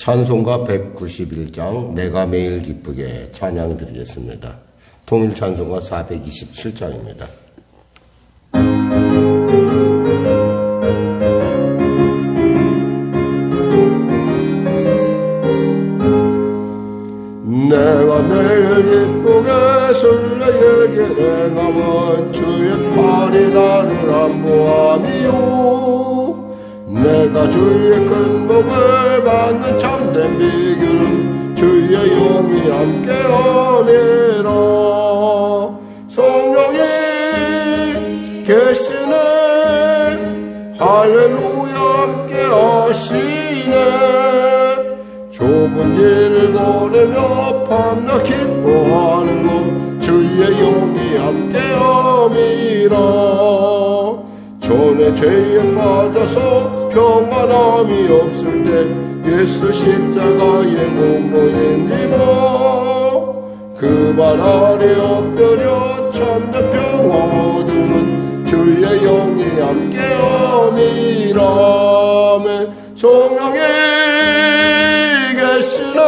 찬송가 191장 내가 매일 기쁘게 찬양 드리겠습니다. 통일 찬송가 427장입니다. 내가 매일 기쁘게 설레게 행함은 주의 팔이 나를 안보함이요 내가 주의 큰 복을 받는 참된 비결은 주의 영이 함께하니라. 성령이 계시네 할렐루야 함께하시네. 좁은 길을 걸으며 밤낮 기뻐하는 것 주의 영이 함께함이라. 전에 죄에 빠져서 평안함이 없을 때 예수 십자가의 공로에 입어 그 발 아래 엎드려 참된 평화 얻음은 주의 영이 함께함이라. 성령이 계시네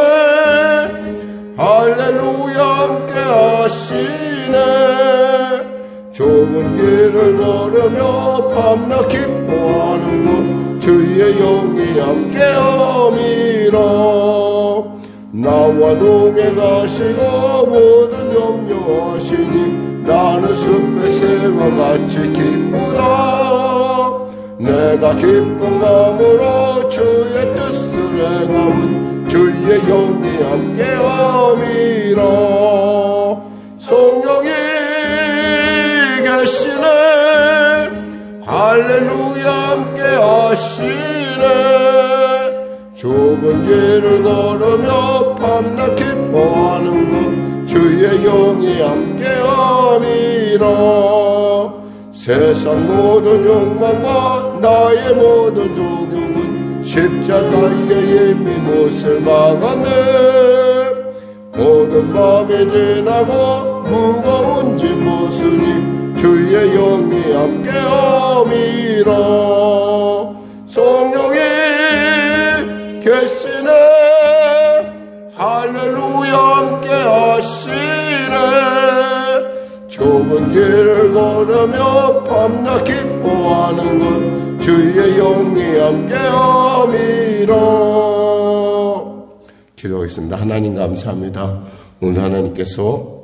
할렐루야 함께하시네. 좁은 길을 걸으며 밤낮 기뻐하는 것 주의 영이 함께함이라. 나와 동행하시고 모든 염려하시니 나는 숲의 새와 같이 기쁘다. 내가 기쁜 마음으로 주의 뜻을 행함은 주의 영이 함께함이라. 성령이 계시네 할렐루야 함께하시네. 좁은 길을 걸으며 밤낮 기뻐하는 것 주의 영이 함께함이라. 세상 모든 욕망과 나의 모든 조경은 십자가의 이미 못을 막았네. 모든 밤이 지나고 무거운 짐 벗으니 주의 영이 함께함이라. 성령이 계시네 할렐루야 함께하시네. 좁은 길을 걸으며 밤낮 기뻐하는 것 주의 영이 함께함이라. 기도하겠습니다. 하나님 감사합니다. 오늘 하나님께서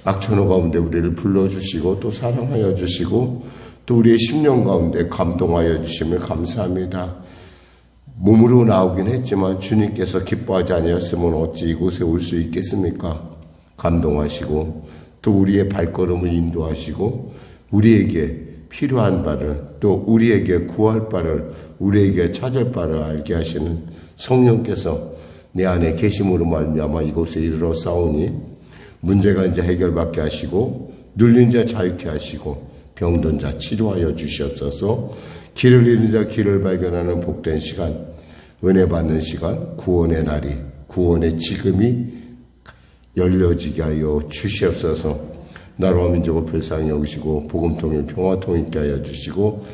악천후 가운데 우리를 불러주시고 또 사랑하여 주시고 또 우리의 심령 가운데 감동하여 주심을 감사합니다. 몸으로 나오긴 했지만 주님께서 기뻐하지 아니었으면 어찌 이곳에 올 수 있겠습니까? 감동하시고 또 우리의 발걸음을 인도하시고 우리에게 필요한 바를 또 우리에게 구할 바를 우리에게 찾을 바를 알게 하시는 성령께서 내 안에 계심으로 말미암아 이곳에 이르러 싸우니 문제가 이제 해결받게 하시고 눌린 자 자유케 하시고 병든 자 치료하여 주시옵소서. 길을 잃은 자 길을 발견하는 복된 시간, 은혜 받는 시간, 구원의 날이, 구원의 지금이 열려지게 하여 주시옵소서. 나라와 민족을 불쌍히 여기시고 복음통일 평화통일케 하여 주시고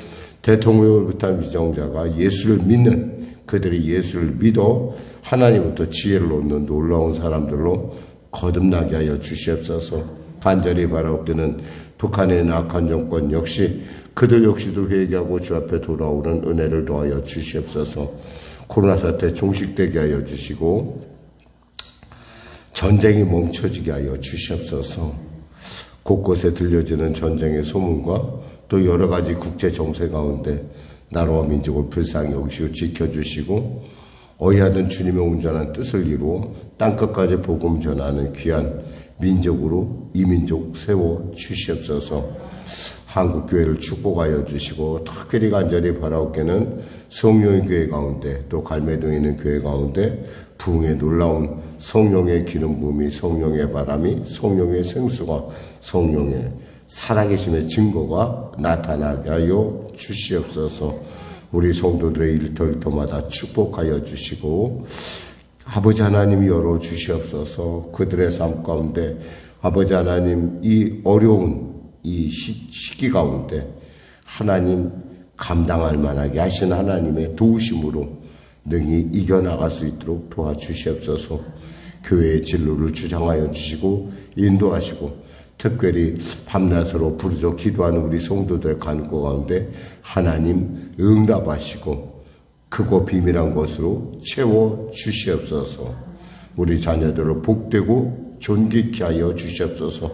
대통령을 비롯한 위정자가 예수를 믿는 그들이 예수를 믿어 하나님부터 지혜를 얻는 놀라운 사람들로 거듭나게 하여 주시옵소서. 간절히 바라옵기는 북한의 악한 정권 역시 그들 역시도 회개하고 주 앞에 돌아오는 은혜를 더하여 주시옵소서. 코로나 사태 종식되게 하여 주시고 전쟁이 멈춰지게 하여 주시옵소서. 곳곳에 들려지는 전쟁의 소문과 또 여러 가지 국제 정세 가운데 나라와 민족을 불쌍히 여기시고 지켜주시고 어이하던 주님의 온전한 뜻을 이루어 땅끝까지 복음 전하는 귀한 민족으로 이 민족 세워 주시옵소서. 한국교회를 축복하여 주시고 특별히 간절히 바라옵게는 성령의 교회 가운데 또 갈매동에 있는 교회 가운데 부흥의 놀라운 성령의 기름 부음이 성령의 바람이 성령의 생수가 성령의 살아계심의 증거가 나타나게 하여 주시옵소서. 우리 성도들의 일터일터마다 축복하여 주시고 아버지 하나님 열어주시옵소서. 그들의 삶 가운데 아버지 하나님 이 어려운 이 시기 가운데 하나님 감당할 만하게 하신 하나님의 도우심으로 능히 이겨나갈 수 있도록 도와주시옵소서. 교회의 진로를 주장하여 주시고 인도하시고 특별히 밤낮으로 부르짖어 기도하는 우리 성도들 간구 가운데 하나님 응답하시고 크고 비밀한 것으로 채워 주시옵소서. 우리 자녀들을 복되고 존귀케 하여 주시옵소서.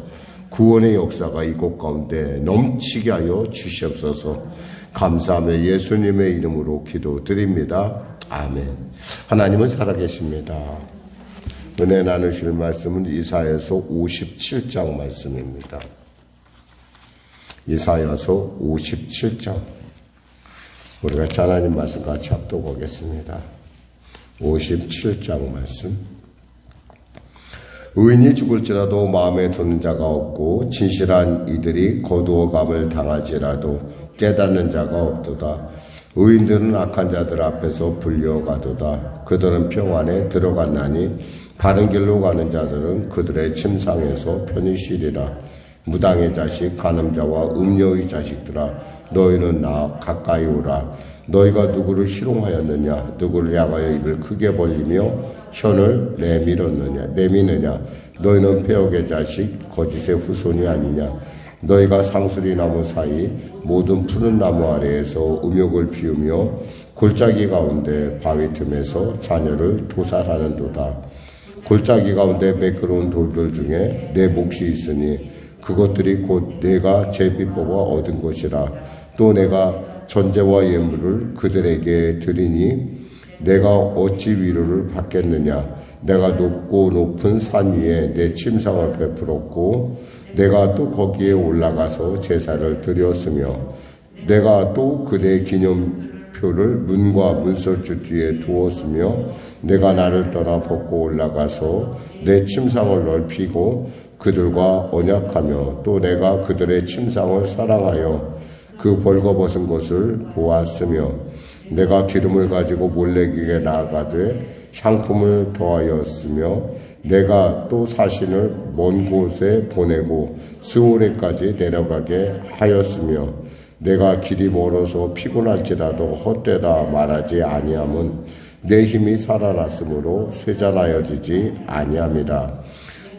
구원의 역사가 이곳 가운데 넘치게 하여 주시옵소서. 감사하며 예수님의 이름으로 기도드립니다. 아멘. 하나님은 살아계십니다. 은혜 나누실 말씀은 이사야서 57장 말씀입니다. 이사야서 57장. 우리가 하나님 말씀 같이 합독하겠습니다. 57장 말씀. 의인이 죽을지라도 마음에 두는 자가 없고 진실한 이들이 거두어감을 당할지라도 깨닫는 자가 없도다. 의인들은 악한 자들 앞에서 불려가도다. 그들은 평안에 들어갔나니 바른 길로 가는 자들은 그들의 침상에서 편히 쉬리라. 무당의 자식 간음자와 음녀의 자식들아, 너희는 나 가까이 오라. 너희가 누구를 희롱하였느냐? 누구를 향하여 입을 크게 벌리며 혀를 내미느냐? 너희는 폐역의 자식 거짓의 후손이 아니냐? 너희가 상수리 나무 사이 모든 푸른 나무 아래에서 음욕을 피우며 골짜기 가운데 바위 틈에서 자녀를 도살하는도다. 골짜기 가운데 매끄러운 돌들 중에 내 몫이 있으니 그것들이 곧 내가 제비 뽑아 얻은 것이라. 또 내가 전제와 예물을 그들에게 드리니 내가 어찌 위로를 받겠느냐? 내가 높고 높은 산 위에 내 침상을 베풀었고 내가 또 거기에 올라가서 제사를 드렸으며 내가 또 그대의 기념표를 문과 문설주 뒤에 두었으며 내가 나를 떠나 벗고 올라가서 내 침상을 넓히고 그들과 언약하며 또 내가 그들의 침상을 사랑하여 그 벌거벗은 것을 보았으며 내가 기름을 가지고 몰래기에 나아가되 향품을 더하였으며 내가 또 사신을 먼 곳에 보내고 스오레까지 내려가게 하였으며 내가 길이 멀어서 피곤할지라도 헛되다 말하지 아니함은 내 힘이 살아났으므로 쇠잔하여지지 아니함이라.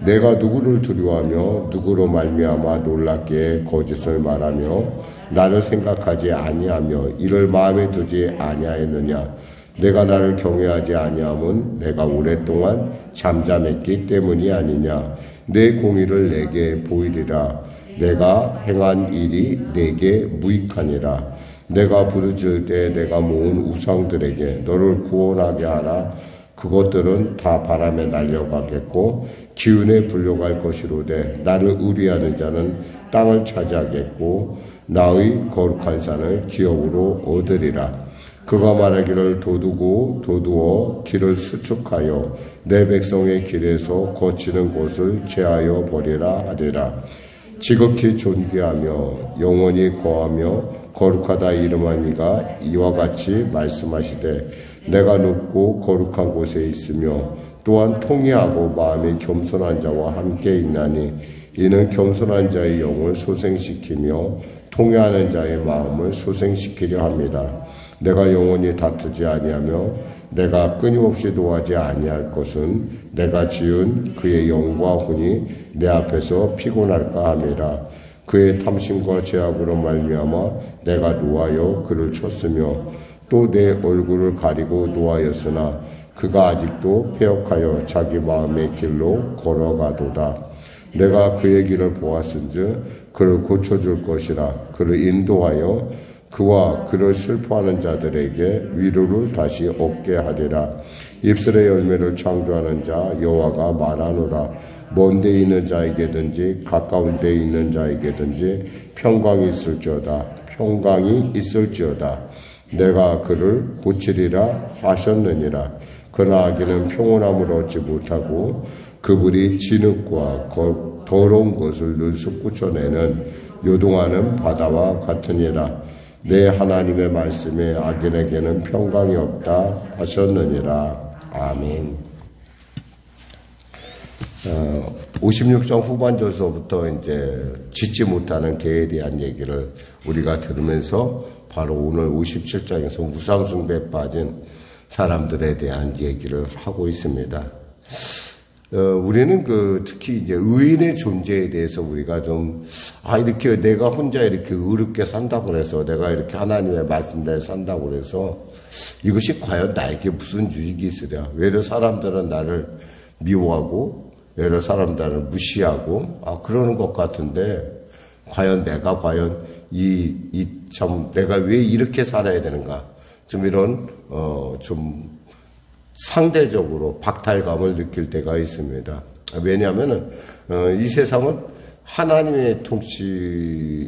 내가 누구를 두려워하며 누구로 말미암아 놀랍게 거짓을 말하며 나를 생각하지 아니하며 이를 마음에 두지 아니하였느냐? 내가 나를 경외하지 아니함은 내가 오랫동안 잠잠했기 때문이 아니냐? 내 공의를 내게 보이리라. 내가 행한 일이 내게 무익하니라. 내가 부르짖을 때 내가 모은 우상들에게 너를 구원하게 하라. 그것들은 다 바람에 날려가겠고 기운에 불려갈 것이로되 나를 의뢰하는 자는 땅을 차지하겠고 나의 거룩한 산을 기업으로 얻으리라. 그가 말하기를 도두어 길을 수축하여 내 백성의 길에서 거치는 곳을 제하여 버리라 하리라. 지극히 존귀하며 영원히 거하며 거룩하다 이름한 이가 이와 같이 말씀하시되 내가 높고 거룩한 곳에 있으며 또한 통회하고 마음이 겸손한 자와 함께 있나니 이는 겸손한 자의 영을 소생시키며 통회하는 자의 마음을 소생시키려 합니다. 내가 영원히 다투지 아니하며 내가 끊임없이 노하지 아니할 것은 내가 지은 그의 영과 혼이 내 앞에서 피곤할까 함이라. 그의 탐심과 죄악으로 말미암아 내가 노하여 그를 쳤으며 또 내 얼굴을 가리고 노하였으나 그가 아직도 패역하여 자기 마음의 길로 걸어가도다. 내가 그의 길을 보았은즉 그를 고쳐줄 것이라. 그를 인도하여 그와 그를 슬퍼하는 자들에게 위로를 다시 얻게 하리라. 입술의 열매를 창조하는 자 여호와가 말하노라. 먼 데 있는 자에게든지 가까운 데 있는 자에게든지 평강이 있을지어다. 내가 그를 고치리라 하셨느니라. 그러나 아기는 평온함을 얻지 못하고 그불이 진흙과 더러운 것을 늘 솟구쳐내는 요동하는 바다와 같으니라. 내 하나님의 말씀에 악인에게는 평강이 없다 하셨느니라. 아멘. 56장 후반절서부터 이제 짓지 못하는 개에 대한 얘기를 우리가 들으면서 바로 오늘 57장에서 우상숭배에 빠진 사람들에 대한 얘기를 하고 있습니다. 우리는 특히 이제 의인의 존재에 대해서 우리가 이렇게 내가 혼자 이렇게 의롭게 산다고 해서, 내가 이렇게 하나님의 말씀대로 산다고 해서 이것이 과연 나에게 무슨 유익이 있으랴. 외려 사람들은 나를 미워하고, 외려 사람들은 무시하고, 그러는 것 같은데, 과연 내가 내가 왜 이렇게 살아야 되는가. 이런, 상대적으로 박탈감을 느낄 때가 있습니다. 왜냐하면은 이 세상은 하나님의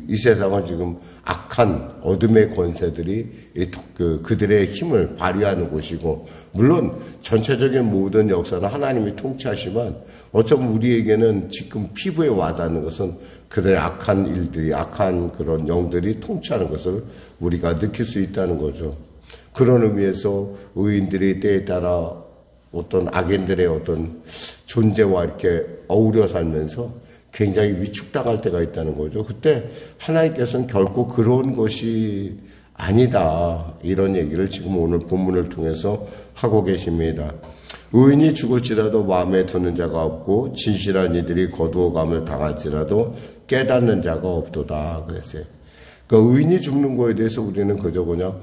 이 세상은 지금 악한 어둠의 권세들이 그들의 힘을 발휘하는 곳이고, 물론 전체적인 모든 역사는 하나님이 통치하시지만 어쩌면 우리에게는 지금 피부에 와닿는 것은 그들의 악한 일들이, 악한 그런 영들이 통치하는 것을 우리가 느낄 수 있다는 거죠. 그런 의미에서 의인들이 때에 따라 어떤 악인들의 어떤 존재와 이렇게 어우려 살면서 굉장히 위축당할 때가 있다는 거죠. 그때 하나님께서는 결코 그런 것이 아니다. 이런 얘기를 지금 오늘 본문을 통해서 하고 계십니다. 의인이 죽을지라도 마음에 드는 자가 없고, 진실한 이들이 거두어감을 당할지라도 깨닫는 자가 없도다. 그랬어요. 그러니까 의인이 죽는 거에 대해서 우리는 그저 그냥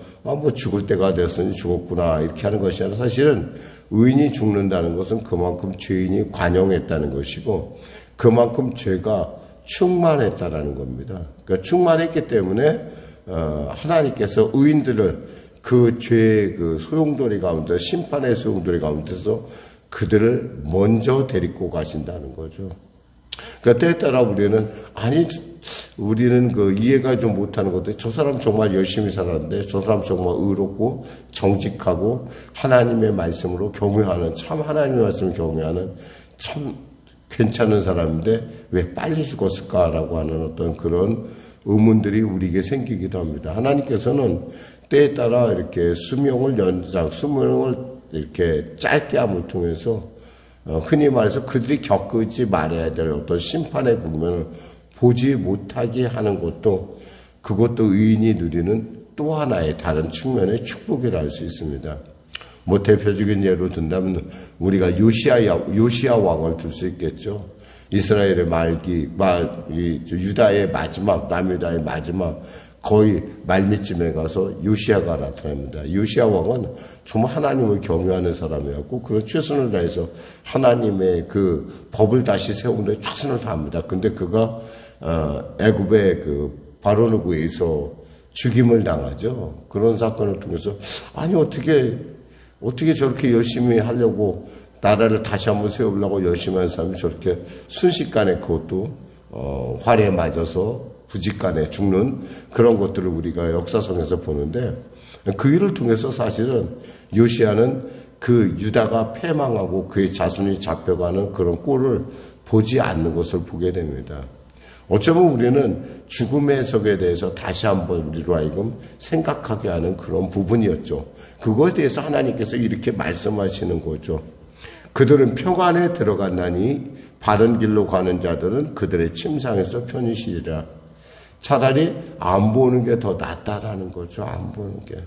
죽을 때가 됐으니 죽었구나 이렇게 하는 것이 아니라, 사실은 의인이 죽는다는 것은 그만큼 죄인이 관영했다는 것이고, 그만큼 죄가 충만했다라는 겁니다. 그러니까 충만했기 때문에 하나님께서 의인들을 그 죄의 소용돌이 가운데, 심판의 소용돌이 가운데서 그들을 먼저 데리고 가신다는 거죠. 그러니까 때에 따라 우리는 이해가 좀 못하는 것들, 저 사람 정말 열심히 살았는데, 저 사람 정말 의롭고 정직하고 하나님의 말씀으로 경외하는, 참 하나님의 말씀을 경외하는 참 괜찮은 사람인데 왜 빨리 죽었을까라고 하는 어떤 그런 의문들이 우리에게 생기기도 합니다. 하나님께서는 때에 따라 이렇게 수명을 이렇게 짧게 함을 통해서 흔히 말해서 그들이 겪지 말아야 될 어떤 심판의 국면을 보지 못하게 하는 것도, 그것도 의인이 누리는 또 하나의 다른 측면의 축복이라 할 수 있습니다. 대표적인 예로 든다면 우리가 요시야 왕을 들 수 있겠죠. 이스라엘의 유다의 마지막, 남유다의 마지막, 거의 말미쯤에 가서 요시야가 나타납니다. 요시야 왕은 정말 하나님을 경외하는 사람이었고, 그런 최선을 다해서 하나님의 그 법을 다시 세우는데 최선을 다합니다. 근데 그가 애굽의 바로누구에 의해서 죽임을 당하죠. 그런 사건을 통해서 어떻게 저렇게 열심히 하려고, 나라를 다시 한번 세우려고 열심히 하는 사람이 저렇게 순식간에, 그것도 활에 맞아서 부직간에 죽는 그런 것들을 우리가 역사성에서 보는데, 그 일을 통해서 사실은 요시야는 그 유다가 패망하고 그의 자손이 잡혀가는 그런 꼴을 보지 않는 것을 보게 됩니다. 어쩌면 우리는 죽음의 해석에 대해서 다시 한번 우리로 하여금 생각하게 하는 그런 부분이었죠. 그거에 대해서 하나님께서 이렇게 말씀하시는 거죠. 그들은 평안에 들어갔나니 바른 길로 가는 자들은 그들의 침상에서 편히 쉬리라. 차라리 안 보는 게 더 낫다라는 거죠. 안 보는 게.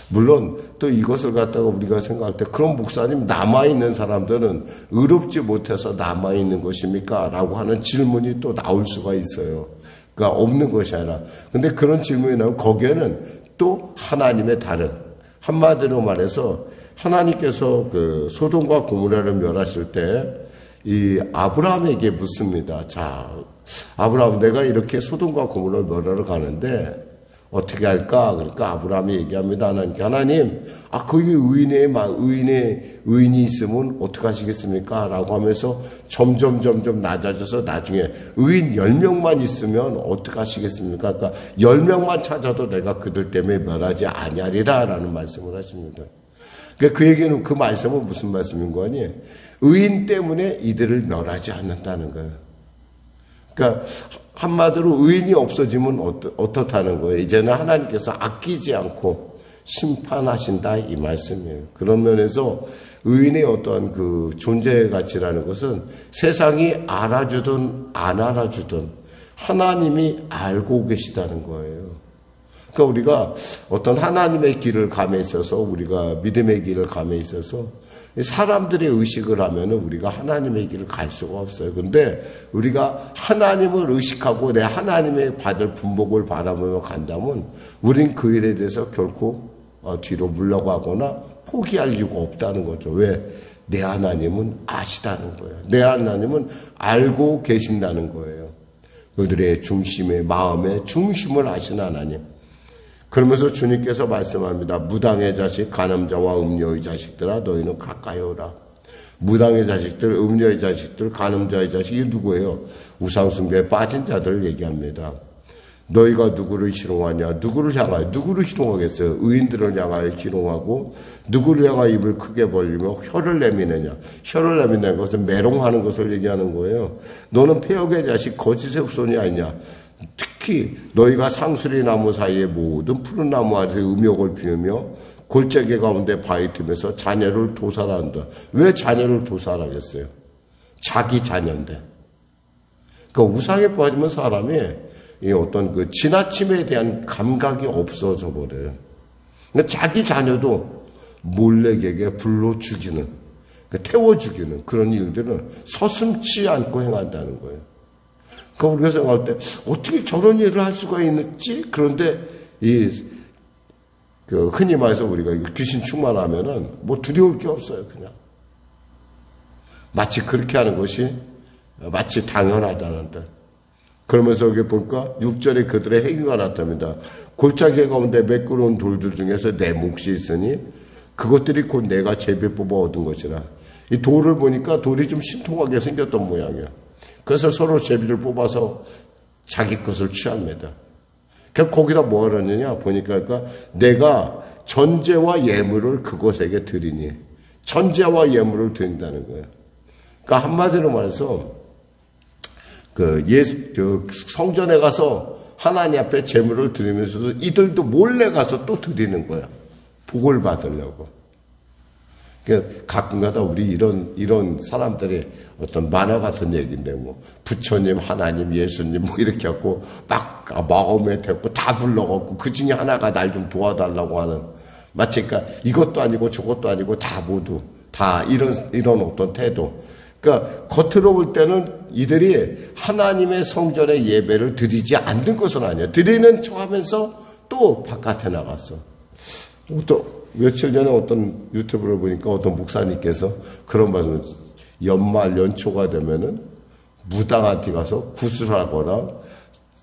물론 또 이것을 갖다가 우리가 생각할 때, 그럼 목사님, 남아있는 사람들은 의롭지 못해서 남아있는 것입니까? 라고 하는 질문이 또 나올 수가 있어요. 그러니까 없는 것이 아니라. 근데 그런 질문이 나오면 거기에는 또 하나님의 다른, 한마디로 말해서 하나님께서 소돔과 고모라를 멸하실 때 이 아브라함에게 묻습니다. 자, 아브라함, 내가 이렇게 소돔과 고모라를 멸하러 가는데 어떻게 할까? 그러니까 아브라함이 얘기합니다. 하나님, 거기 의인이 있으면 어떻게 하시겠습니까? 라고 하면서 점점 낮아져서 나중에 의인 10명만 있으면 어떻게 하시겠습니까? 그러니까 10명만 찾아도 내가 그들 때문에 멸하지 아니하리라 라는 말씀을 하십니다. 그러니까 그 얘기는, 그 말씀은 무슨 말씀인 거 아니에요? 의인 때문에 이들을 멸하지 않는다는 거예요. 그러니까 한마디로 의인이 없어지면 어떻다는 거예요? 이제는 하나님께서 아끼지 않고 심판하신다, 이 말씀이에요. 그런 면에서 의인의 어떤 그 존재 가치라는 것은 세상이 알아주든 안 알아주든 하나님이 알고 계시다는 거예요. 그러니까 우리가 어떤 하나님의 길을 감에 있어서, 우리가 믿음의 길을 감에 있어서 사람들의 의식을 하면은 우리가 하나님의 길을 갈 수가 없어요. 근데 우리가 하나님을 의식하고 내 하나님의 받을 분복을 바라보며 간다면 우린 그 일에 대해서 결코 뒤로 물러가거나 포기할 이유가 없다는 거죠. 왜? 내 하나님은 아시다는 거예요. 내 하나님은 알고 계신다는 거예요. 그들의 중심의 마음의 중심을 아신 하나님. 그러면서 주님께서 말씀합니다. 무당의 자식, 간음자와 음녀의 자식들아 너희는 가까이 오라. 무당의 자식들, 음녀의 자식들, 간음자의 자식이 누구예요? 우상숭배에 빠진 자들을 얘기합니다. 너희가 누구를 희롱하냐? 누구를 향하여? 누구를 희롱하겠어요? 의인들을 향하여 희롱하고 누구를 향하여 입을 크게 벌리며 혀를 내미느냐? 혀를 내민다는 것은 매롱하는 것을 얘기하는 거예요. 너는 폐역의 자식, 거짓의 후손이 아니냐? 특히 너희가 상수리 나무 사이에 모든 푸른 나무 아래 음욕을 피우며 골짜기 가운데 바위 틈에서 자녀를 도살한다. 왜 자녀를 도살하겠어요? 자기 자녀인데. 그러니까 우상에 빠지면 사람이 이 어떤 그 지나침에 대한 감각이 없어져 버려요. 그러니까 자기 자녀도 몰래에게 불로 죽이는, 태워 죽이는 그런 일들은 서슴지 않고 행한다는 거예요. 그러니까 우리가 생각할 때 어떻게 저런 일을 할 수가 있는지. 그런데 흔히 말해서 우리가 귀신 충만하면은 뭐 두려울 게 없어요. 그냥 마치 그렇게 하는 것이 마치 당연하다는데. 그러면서 여기 보니까 6절에 그들의 행위가 나타납니다. 골짜기 가운데 매끄러운 돌들 중에서 내 몫이 있으니 그것들이 곧 내가 제비 뽑아 얻은 것이라. 이 돌을 보니까 돌이 좀 신통하게 생겼던 모양이야. 그래서 서로 제비를 뽑아서 자기 것을 취합니다. 그러니까 거기다 뭐 하느냐 보니까 그러니까 내가 전제와 예물을 그것에게 드리니, 전제와 예물을 드린다는 거예요. 그러니까 한마디로 말해서 성전에 가서 하나님 앞에 제물을 드리면서도 이들도 몰래 가서 또 드리는 거야. 복을 받으려고. 그러니까 가끔가다 우리 이런 사람들의 어떤 만화 같은 얘기인데, 뭐 부처님, 하나님, 예수님 뭐 이렇게 하고 막 마음에 대고 다 불러갖고 그 중에 하나가 날 좀 도와달라고 하는, 마치 그러니까 이것도 아니고 저것도 아니고 다 모두 다 이런 어떤 태도. 그러니까 겉으로 볼 때는 이들이 하나님의 성전의 예배를 드리지 않는 것은 아니야. 드리는 척하면서 또 바깥에 나갔어. 또 며칠 전에 어떤 유튜브를 보니까 어떤 목사님께서 그런 말씀을, 연말 연초가 되면은 무당한테 가서 구슬하거나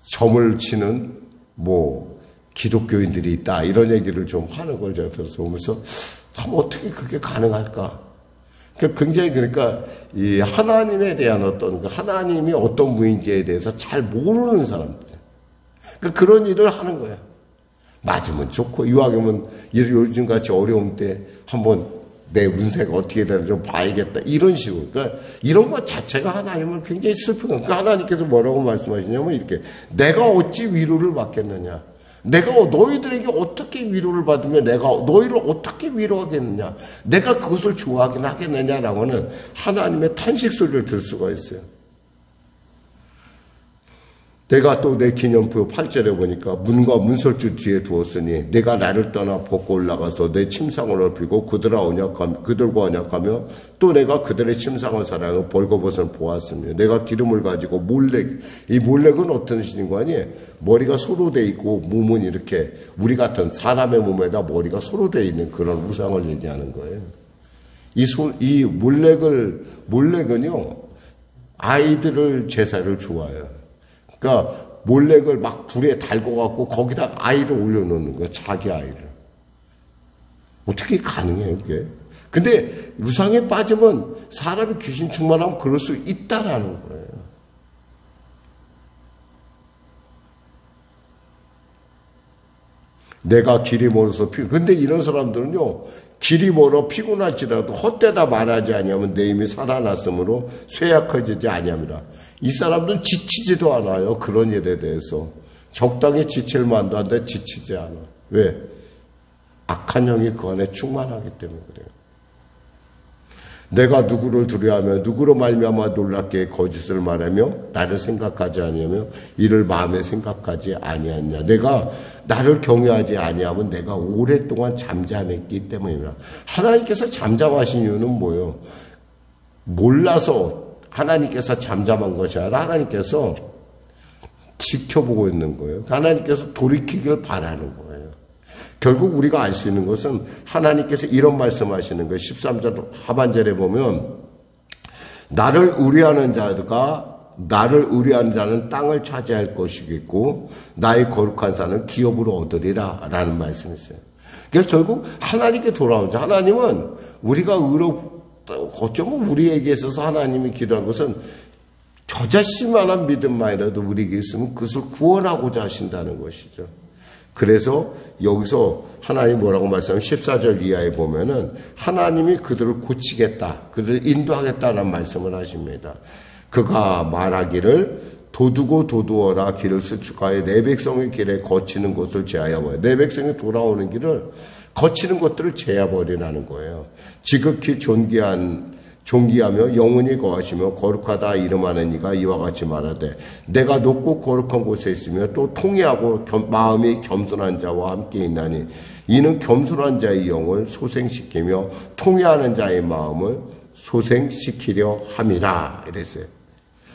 점을 치는 뭐 기독교인들이 있다, 이런 얘기를 좀 하는 걸 제가 들어서 보면서 참 어떻게 그게 가능할까? 굉장히 그러니까 이 하나님에 대한 어떤, 하나님이 어떤 분인지에 대해서 잘 모르는 사람들. 그러니까 그런 일을 하는 거야. 맞으면 좋고, 이왕이면 요즘같이 어려운 때 한번 내 운세가 어떻게 되는지 좀 봐야겠다, 이런 식으로. 그러니까 이런 것 자체가 하나님은 굉장히 슬픈 거예요. 그러니까 하나님께서 뭐라고 말씀하시냐면 이렇게, 내가 어찌 위로를 받겠느냐. 내가 너희들에게 어떻게 위로를 받으며 내가 너희를 어떻게 위로하겠느냐. 내가 그것을 좋아하긴 하겠느냐라고는 하나님의 탄식 소리를 들을 수가 있어요. 내가 또 내 기념표 8절에 보니까 문과 문설주 뒤에 두었으니 내가 나를 떠나 벗고 올라가서 내 침상을 넓히고 그들과 언약하며 또 내가 그들의 침상을 사랑하고 벌거벗을 보았으며 내가 기름을 가지고 몰렉, 이 몰렉은 어떤 신인가 하니 머리가 소로 돼 있고 몸은 이렇게 우리 같은 사람의 몸에다 머리가 소로 돼 있는 그런 우상을 얘기하는 거예요. 이 몰렉은요 아이들을 제사를 좋아해요. 그러니까 몰렉을 막 불에 달궈갖고 거기다 아이를 올려놓는 거야, 자기 아이를. 어떻게 가능해요, 그게? 근데 우상에 빠지면 사람이 귀신 충만하면 그럴 수 있다라는 거예요. 내가 길이 멀어서 근데 이런 사람들은요, 길이 멀어 피곤할지라도 헛되다 말하지 아니하면 내 힘이 살아났으므로 쇠약해지지 아니함이라. 이 사람들은 지치지도 않아요. 그런 일에 대해서. 적당히 지칠 만도 한데 지치지 않아. 왜? 악한 영이 그 안에 충만하기 때문에 그래요. 내가 누구를 두려워하며 누구로 말미암아 놀랍게 거짓을 말하며 나를 생각하지 아니하며 이를 마음에 생각하지 아니하냐. 내가 나를 경외하지 아니하면 내가 오랫동안 잠잠했기 때문이라. 하나님께서 잠잠하신 이유는 뭐예요? 몰라서 하나님께서 잠잠한 것이 아니라 하나님께서 지켜보고 있는 거예요. 하나님께서 돌이키길 바라는 거예요. 결국 우리가 알 수 있는 것은 하나님께서 이런 말씀하시는 거예요. 13절 하반절에 보면 나를 의뢰하는 자는 땅을 차지할 것이겠고 나의 거룩한 산은 기업으로 얻으리라 라는 말씀이 있어요. 그러니까 결국 하나님께 돌아오는 자. 하나님은 우리가 어쩌면 우리에게 있어서 하나님이 기도한 것은 저자씨만한 믿음만이라도 우리에게 있으면 그것을 구원하고자 하신다는 것이죠. 그래서 여기서 하나님 뭐라고 말씀하면 14절 이하에 보면은 하나님이 그들을 고치겠다, 그들을 인도하겠다는 말씀을 하십니다. 그가 말하기를 도두고 도두어라 길을 수축하여 내 백성의 길에 거치는 곳을 제하여버려. 내 백성이 돌아오는 길을 거치는 것들을 제하버리라는 거예요. 지극히 존귀하며 영원히 거하시며 거룩하다 이름하는 이가 이와 같이 말하되 내가 높고 거룩한 곳에 있으며 또 통회하고 마음이 겸손한 자와 함께 있나니 이는 겸손한 자의 영을 소생시키며 통회하는 자의 마음을 소생시키려 함이라 이랬어요.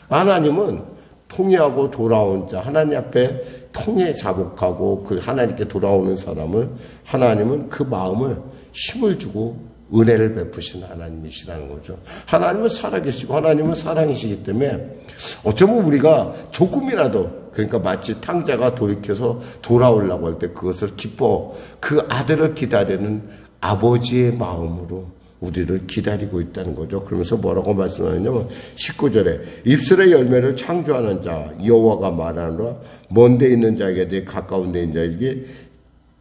하나님은 통회하고 돌아온 자, 하나님 앞에 통회 자복하고 그 하나님께 돌아오는 사람을 하나님은 그 마음을 힘을 주고 은혜를 베푸신 하나님이시라는 거죠. 하나님은 살아계시고 하나님은 사랑이시기 때문에 어쩌면 우리가 조금이라도, 그러니까 마치 탕자가 돌이켜서 돌아오려고 할 때 그것을 기뻐, 그 아들을 기다리는 아버지의 마음으로 우리를 기다리고 있다는 거죠. 그러면서 뭐라고 말씀하냐면 19절에 입술의 열매를 창조하는 자 여호와가 말하노라. 먼데 있는 자에게 가까운 데 있는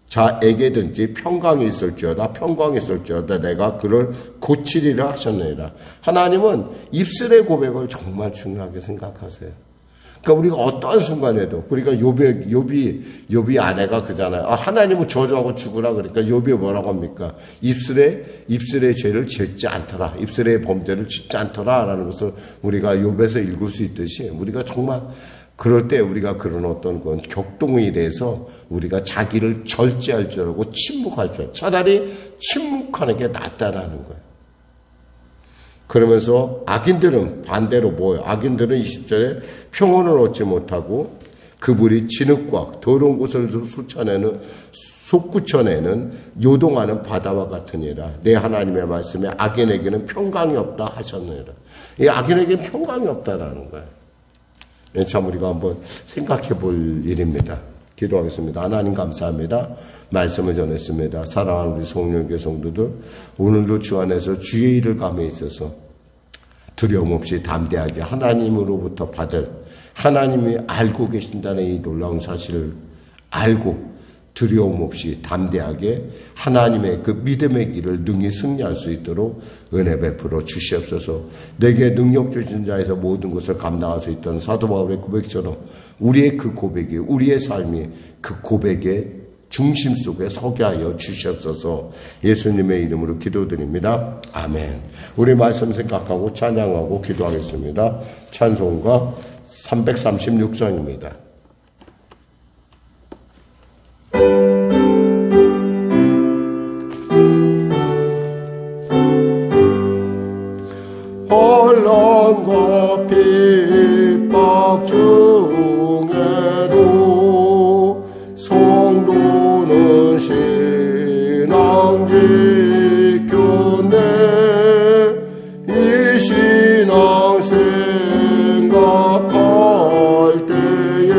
자에게든지 평강이 있을지어다 내가 그를 고치리라 하셨느니라. 하나님은 입술의 고백을 정말 중요하게 생각하세요. 그러니까 우리가 어떠한 순간에도, 그러니까 욥이 아내가 그잖아요. 하나님은 저주하고 죽으라. 그러니까 욥이 뭐라고 합니까? 입술의 죄를 짓지 않더라. 입술의 범죄를 짓지 않더라라는 것을 우리가 욥에서 읽을 수 있듯이 우리가 정말 그럴 때 우리가 그런 어떤 건 격동에 대해서 우리가 자기를 절제할 줄 알고 침묵할 줄 알고 차라리 침묵하는 게 낫다라는 거예요. 그러면서 악인들은 반대로 뭐예요? 악인들은 20절에 평온을 얻지 못하고 그들이 진흙과 더러운 곳을 솟구쳐내는 요동하는 바다와 같으니라. 내 하나님의 말씀에 악인에게는 평강이 없다 하셨느니라. 이 악인에게는 평강이 없다라는 거예요. 참 우리가 한번 생각해 볼 일입니다. 기도하겠습니다. 하나님 감사합니다. 말씀을 전했습니다. 사랑하는 우리 송년교 성도들, 오늘도 주 안에서 주의 일을 감에 있어서 두려움 없이 담대하게 하나님으로부터 받을, 하나님이 알고 계신다는 이 놀라운 사실을 알고 두려움 없이 담대하게 하나님의 그 믿음의 길을 능히 승리할 수 있도록 은혜 베풀어 주시옵소서. 내게 능력 주신 자에서 모든 것을 감당할 수 있던 사도 바울의 고백처럼 우리의 그 고백이, 우리의 삶이 그 고백의 중심 속에 서게 하여 주시옵소서. 예수님의 이름으로 기도드립니다. 아멘. 우리 말씀 생각하고 찬양하고 기도하겠습니다. 찬송가 336장입니다. 혼란과 핍박 중에도 성도는 신앙 지켰네. 이 신앙 생각할 때에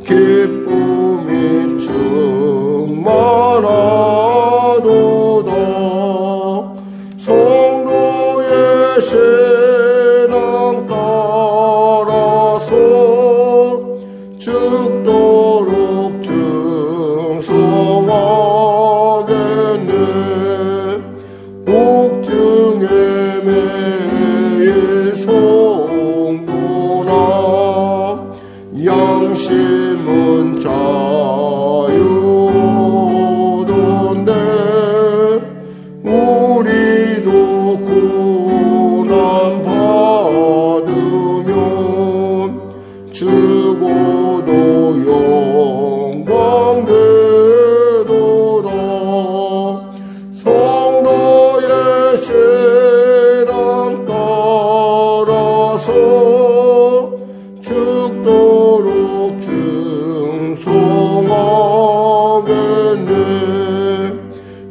기쁨이 충만하도다. 성도의 신앙 따라서 죽도록 충성하겠네.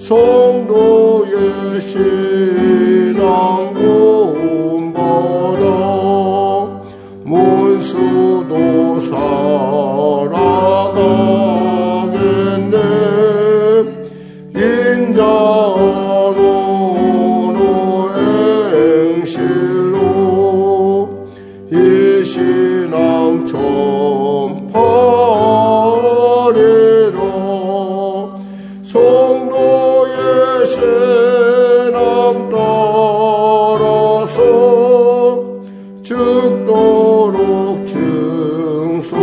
성도의 신앙 구원받아 문수도 살아가겠네. 인자노노 행실로 이 신앙 전파하리라. 성도의 신앙 따라서 죽도록 증송하겠네.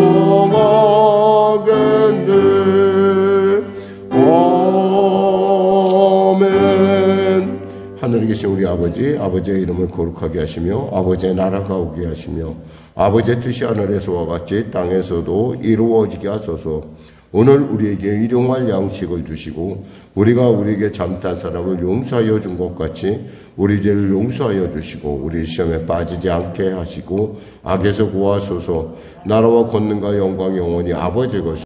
아멘. 하늘에 계신 우리 아버지, 아버지의 이름을 거룩하게 하시며 아버지의 나라가 오게 하시며 아버지의 뜻이 하늘에서와 같이 땅에서도 이루어지게 하소서. 오늘 우리에게 일용할 양식을 주시고 우리가 우리에게 잘못한 사람을 용서하여 준 것 같이 우리 죄를 용서하여 주시고 우리 시험에 빠지지 않게 하시고 악에서 구하소서. 나라와 권능과 영광이 영원히 아버지의 것이